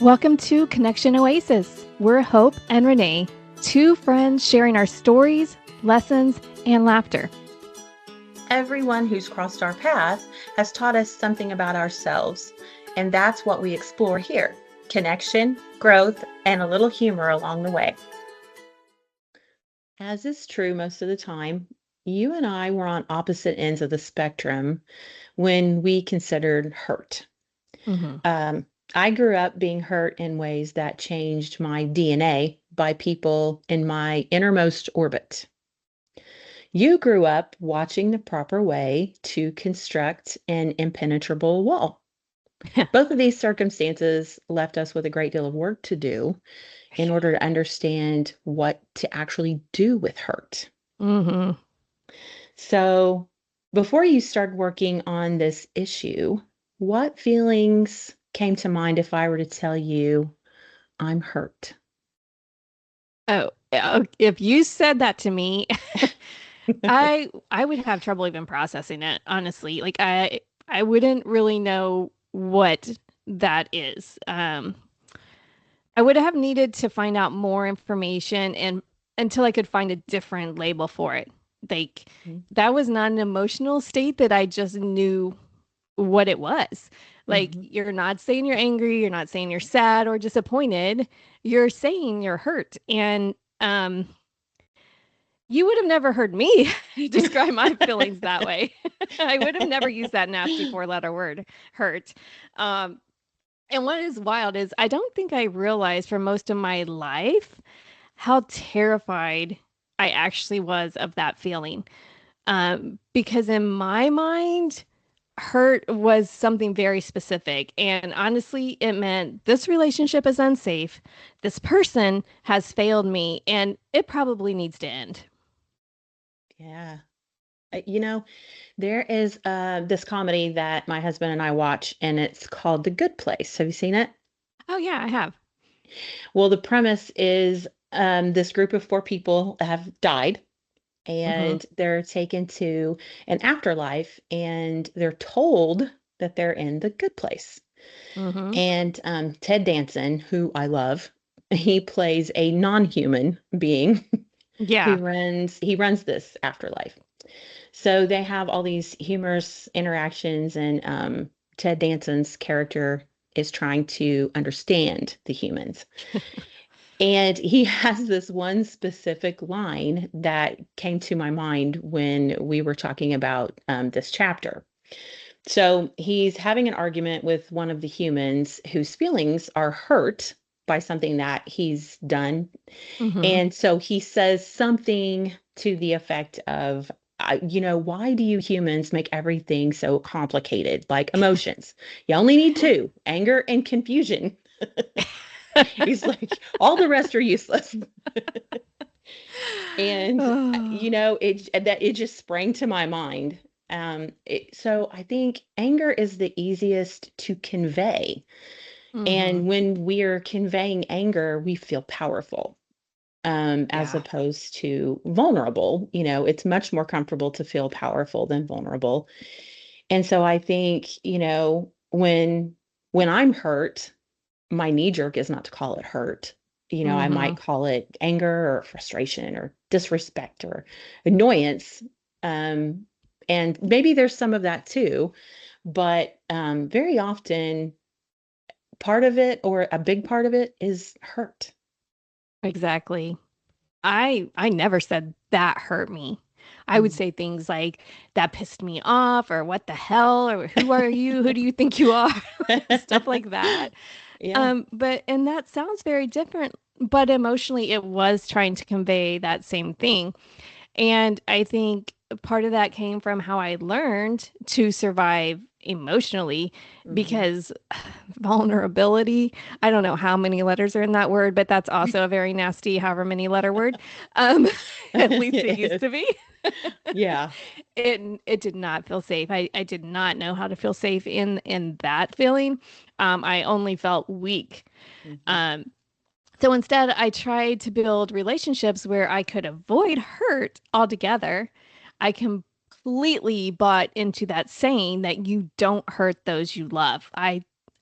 Welcome to Connection Oasis. We're Hope and Renee, two friends sharing our stories, lessons, and laughter. Everyone who's crossed our path has taught us something about ourselves, and that's what we explore here: connection, growth, and a little humor along the way. As is true most of the time, you and I were on opposite ends of the spectrum when we considered hurt. Mm-hmm. Um, I grew up being hurt in ways that changed my DNA by people in my innermost orbit. You grew up watching the proper way to construct an impenetrable wall. Both of these circumstances left us with a great deal of work to do in order to understand what to actually do with hurt. Mm-hmm. So, before you started working on this issue, what feelings came to mind if I were to tell you I'm hurt? Oh, if you said that to me, I would have trouble even processing it, honestly. I wouldn't really know what that is. I would have needed to find out more information and until I could find a different label for it. Like Mhm. that was not an emotional state that I just knew what it was. Like, Mhm. you're not saying you're angry, you're not saying you're sad or disappointed. You're saying you're hurt. And you would have never heard me describe my feelings that way. I would have never used that nasty four-letter word, hurt. Um, and what is wild is I don't think I realized for most of my life how terrified I actually was of that feeling. Because in my mind, hurt was something very specific. And honestly, it meant this relationship is unsafe. This person has failed me, and it probably needs to end. Yeah. You know, there is this comedy that my husband and I watch, and it's called The Good Place. Have you seen it? Oh, yeah, I have. Well, the premise is this group of four people have died, Hmm. and they're taken to an afterlife, and they're told that they're in the good place. Hmm. And Ted Danson, who I love, he plays a non-human being who Yeah. runs this afterlife. So they have all these humorous interactions, and Ted Danson's character is trying to understand the humans. And he has this one specific line that came to my mind when we were talking about this chapter. So he's having an argument with one of the humans whose feelings are hurt by something that he's done. Hmm. And so he says something to the effect of, why do you humans make everything so complicated? Like emotions. You only need two: anger and confusion. He's like, all the rest are useless. And, Oh. it just sprang to my mind. So I think anger is the easiest to convey. Hmm. And when we're conveying anger, we feel powerful. As Yeah. opposed to vulnerable. It's much more comfortable to feel powerful than vulnerable. And so I think, when I'm hurt, my knee jerk is not to call it hurt. I Hmm. might call it anger or frustration or disrespect or annoyance. Um, and maybe there's some of that too, but very often part of it, or a big part of it, is hurt. Exactly. I never said that hurt me. I would Mm. say things like that pissed me off or what the hell or who are you? Who do you think you are? Stuff like that. Yeah. But and that sounds very different, but emotionally it was trying to convey that same thing. And I think part of that came from how I learned to survive emotionally Hmm. because vulnerability, I don't know how many letters are in that word, but that's also a very nasty, however many letter word. Um, at least it used It to be. is. Yeah. It did not feel safe. I did not know how to feel safe in that feeling. I only felt weak. Mhm. Um, so instead, I tried to build relationships where I could avoid hurt altogether. I completely bought into that saying that you don't hurt those you love.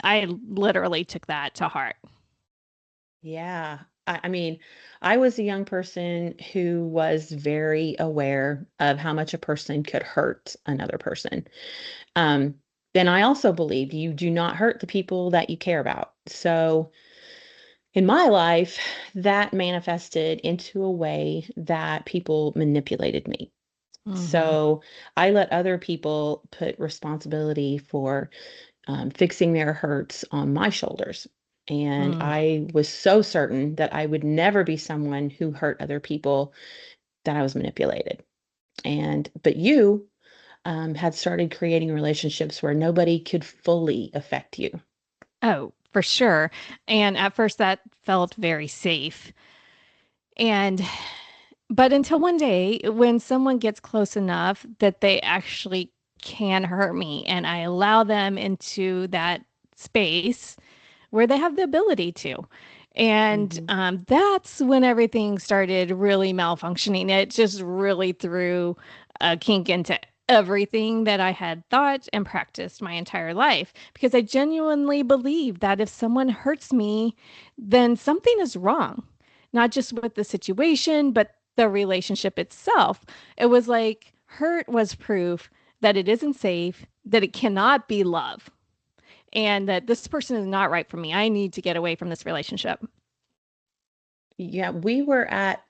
I literally took that to heart. Yeah. I mean, I was a young person who was very aware of how much a person could hurt another person. Um, then I also believed you do not hurt the people that you care about. So in my life, that manifested into a way that people manipulated me. Hmm. So I let other people put responsibility for fixing their hurts on my shoulders. And Mm. I was so certain that I would never be someone who hurt other people, that I was manipulated. But you had started creating relationships where nobody could fully affect you. Oh, for sure. And at first that felt very safe. And but until one day when someone gets close enough that they actually can hurt me and I allow them into that space where they have the ability to. And Hmm. that's when everything started really malfunctioning. It just really threw a kink into everything that I had thought and practiced my entire life because I genuinely believe that if someone hurts me, then something is wrong, not just with the situation, but the relationship itself. It was like hurt was proof that it isn't safe, that it cannot be love, and that this person is not right for me. I need to get away from this relationship. Yeah, we were at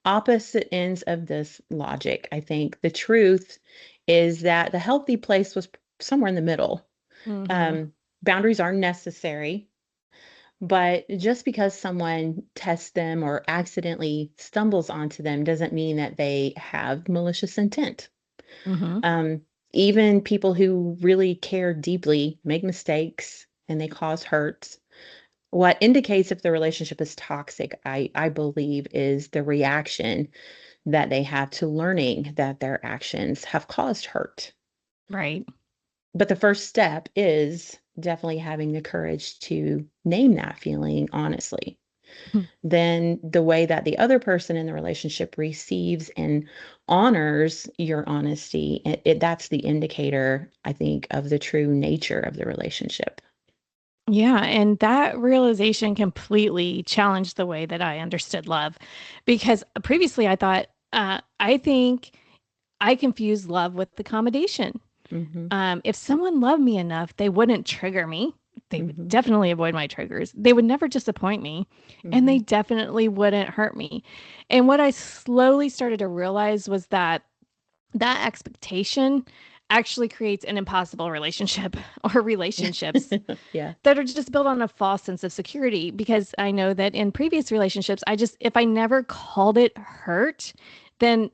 opposite ends of this logic. I think the truth is that the healthy place was somewhere in the middle. Hmm. Boundaries are necessary, but just because someone tests them or accidentally stumbles onto them doesn't mean that they have malicious intent. Hmm. Um, Even people who really care deeply make mistakes and they cause hurt. What indicates if the relationship is toxic, I believe, is the reaction that they have to learning that their actions have caused hurt. Right. But the first step is definitely having the courage to name that feeling honestly. Then the way that the other person in the relationship receives and honors your honesty, that's the indicator, I think, of the true nature of the relationship. Yeah. And that realization completely challenged the way that I understood love because previously I thought, I think I confused love with accommodation. Hmm. If someone loved me enough, they wouldn't trigger me. They would Hmm. definitely avoid my triggers. They would never disappoint me, and they Hmm. definitely wouldn't hurt me. And what I slowly started to realize was that that expectation actually creates an impossible relationship or relationships Yeah. that are just built on a false sense of security. Because I know that in previous relationships, if I never called it hurt, then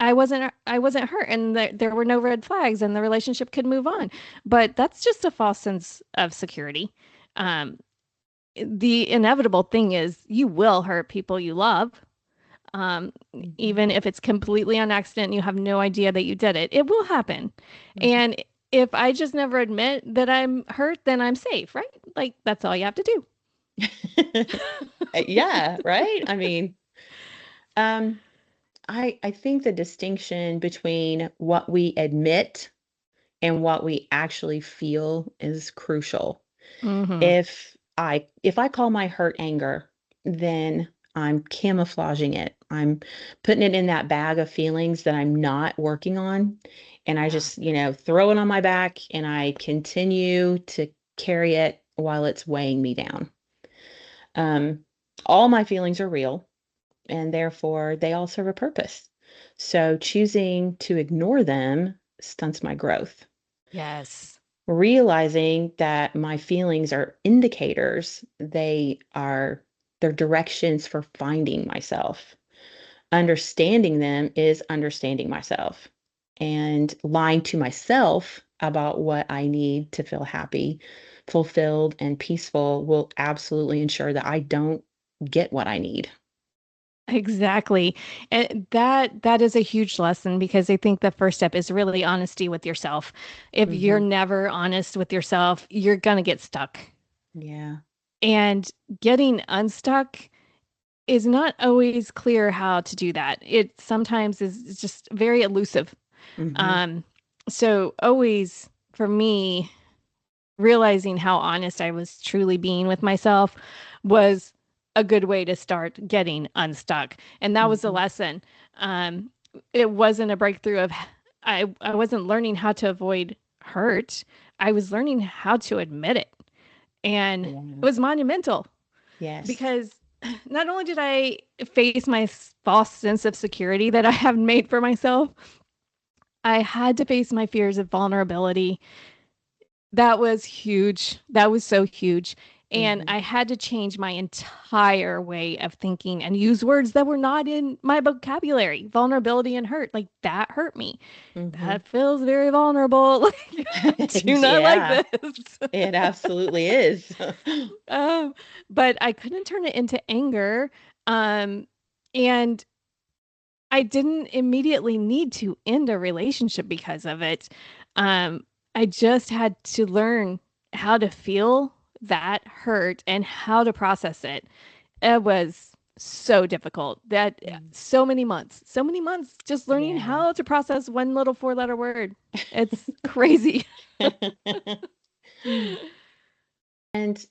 I wasn't hurt and there were no red flags and the relationship could move on. But that's just a false sense of security. Um, the inevitable thing is you will hurt people you love. Um, Hmm. Even if it's completely on accident and you have no idea that you did it, it will happen. Hmm. And if I just never admit that I'm hurt, then I'm safe, right? Like that's all you have to do. Yeah, right? I mean, um, I think the distinction between what we admit and what we actually feel is crucial. Hmm. If I call my hurt anger, then I'm camouflaging it. I'm putting it in that bag of feelings that I'm not working on. And I Yeah. just, throw it on my back and I continue to carry it while it's weighing me down. Um, all my feelings are real and therefore they all serve a purpose. So choosing to ignore them stunts my growth. Yes. Realizing that my feelings are indicators, they're directions for finding myself. Understanding them is understanding myself. And lying to myself about what I need to feel happy, fulfilled, and peaceful will absolutely ensure that I don't get what I need. Exactly. And that is a huge lesson because I think the first step is really honesty with yourself. If you're Hmm. never honest with yourself, you're going to get stuck. Yeah. And getting unstuck is not always clear how to do that. It sometimes is just very elusive. Hmm. Um, so always for me, realizing how honest I was truly being with myself was a good way to start getting unstuck. And that was a Hmm. lesson. Um, it wasn't a breakthrough of, I wasn't learning how to avoid hurt. I was learning how to admit it. And it Yeah. was monumental Yes. because not only did I face my false sense of security that I have made for myself, I had to face my fears of vulnerability. That was huge. That was so huge. And Hmm. I had to change my entire way of thinking and use words that were not in my vocabulary. Vulnerability and hurt. Like that hurt me. Hmm. That feels very vulnerable. Like, I do not like Yeah, this. it absolutely is. um, but I couldn't turn it into anger. Um, and I didn't immediately need to end a relationship because of it. Um, I just had to learn how to feel that hurt and how to process it. It was so difficult that Mm. so many months just learning Yeah. how to process one little four-letter word. It's crazy. And,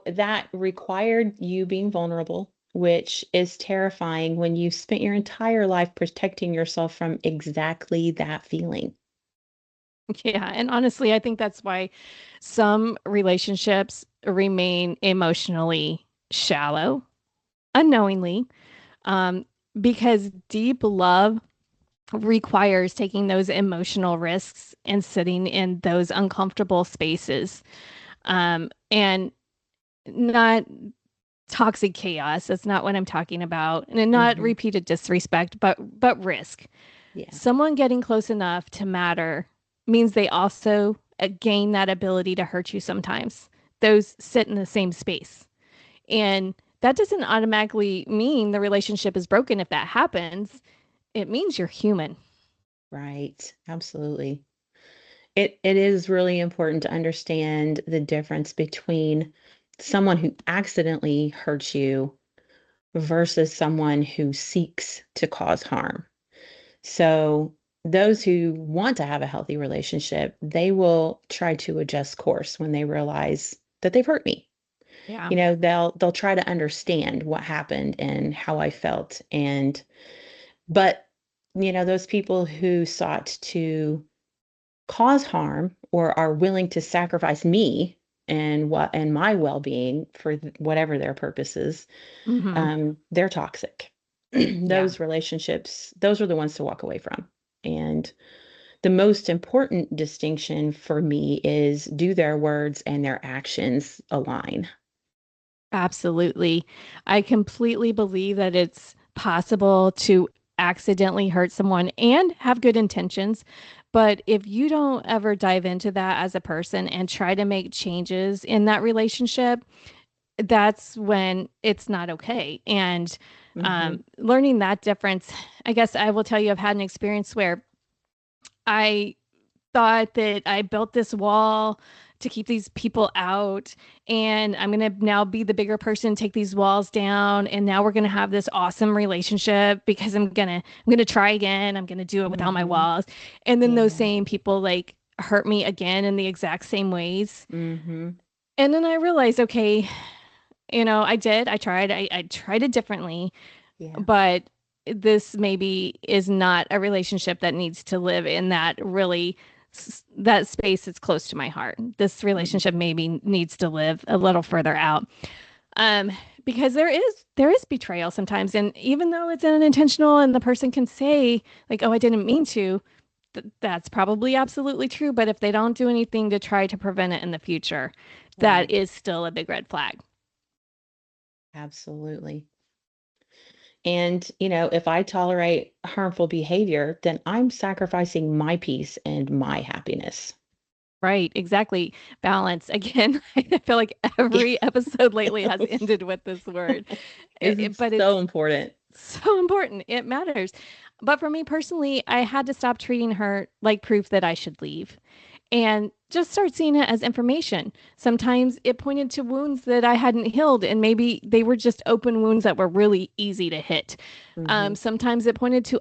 that required you being vulnerable, which is terrifying when you've spent your entire life protecting yourself from exactly that feeling. Yeah, and honestly, I think that's why some relationships remain emotionally shallow unknowingly, um, because deep love requires taking those emotional risks and sitting in those uncomfortable spaces, and not toxic chaos. That's not what I'm talking about, and not Hmm. repeated disrespect, but risk. Yeah. Someone getting close enough to matter means they also gain that ability to hurt you sometimes. Those sit in the same space. And that doesn't automatically mean the relationship is broken if that happens. It means you're human. Right. Absolutely. It is really important to understand the difference between someone who accidentally hurts you versus someone who seeks to cause harm. So, those who want to have a healthy relationship, they will try to adjust course when they realize that they've hurt me. Yeah. They'll try to understand what happened and how I felt. And but those people who sought to cause harm or are willing to sacrifice me and my well-being for whatever their purposes, Hmm. they're toxic. Yeah. Those relationships, those are the ones to walk away from. And the most important distinction for me is, do their words and their actions align? Absolutely. I completely believe that it's possible to accidentally hurt someone and have good intentions. But if you don't ever dive into that as a person and try to make changes in that relationship, that's when it's not okay. And Hmm. learning that difference, I guess I will tell you, I've had an experience where I thought that I built this wall to keep these people out, and I'm going to now be the bigger person, take these walls down, and now we're going to have this awesome relationship because I'm going to try again. I'm going to do it without my Hmm. walls. And then those Yeah. same people like hurt me again in the exact same ways. Hmm. And then I realized, okay, I tried. I tried it differently, Yeah. but this maybe is not a relationship that needs to live in that space that's close to my heart. This relationship Hmm. maybe needs to live a little further out. Um, because there is betrayal sometimes, and even though it's unintentional, and the person can say like, "Oh, I didn't mean to," that's probably absolutely true. But if they don't do anything to try to prevent it in the future, that Right. is still a big red flag. Absolutely. And, if I tolerate harmful behavior, then I'm sacrificing my peace and my happiness. Right, exactly. Balance. Again, I feel like every episode lately has ended with this word, It's but it's so important. so important. It matters. But for me personally, I had to stop treating her like proof that I should leave and just start seeing it as information. Sometimes it pointed to wounds that I hadn't healed, and maybe they were just open wounds that were really easy to hit. Hmm. Sometimes it pointed to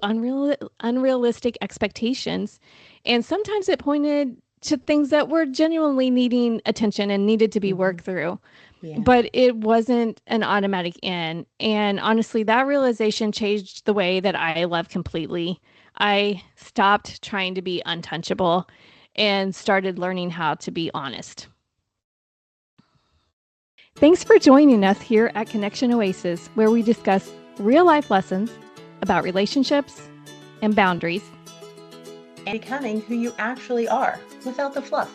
unrealistic expectations, and sometimes it pointed to things that were genuinely needing attention and needed to be Hmm. worked through. Yeah. But it wasn't an automatic in. And honestly, that realization changed the way that I love completely. I stopped trying to be untouchable and started learning how to be honest. Thanks for joining us here at Connection Oasis, where we discuss real life lessons about relationships and boundaries And becoming who you actually are without the fluff.